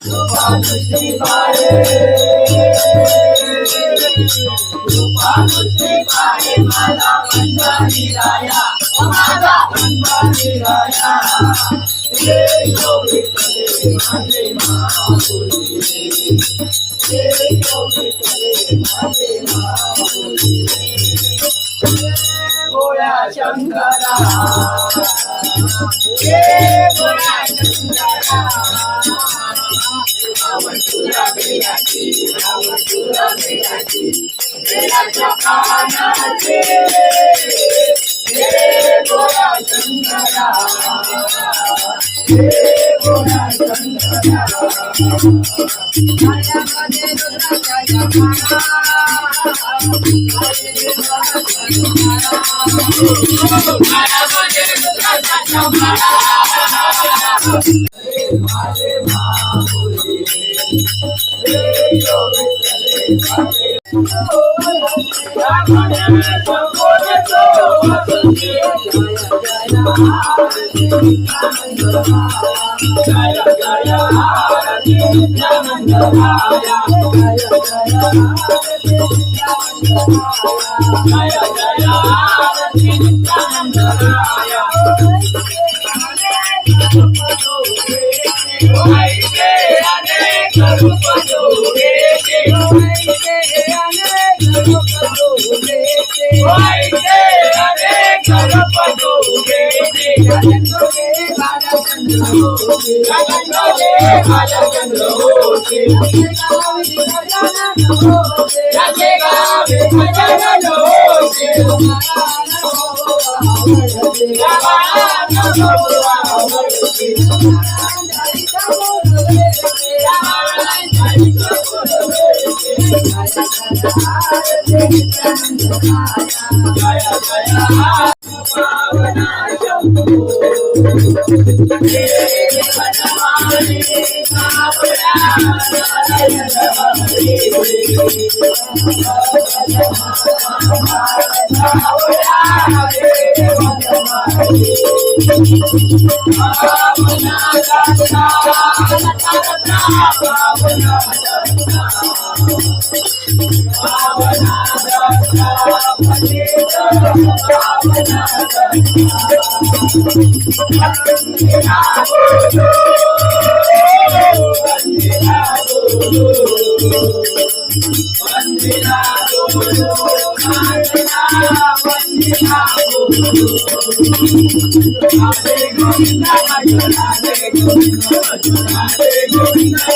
कृपादृष्टी पाहे माझा पंढरी राया माझा पंढरी राया हे विठ्ठले माझे महापुरी हे विठ्ठले माझे महापुरी गोळ्या शंकरा हे गोळ्या शंकरा तुला बेलाची तुला बेलाची बेलाच्या कानाचे हे गोळ्या शंकरा हे गोळ्या शंकरा माझ्यामध्ये रुद्राच्या माझ्यामध्ये रुद्राच्या माझे महापुरी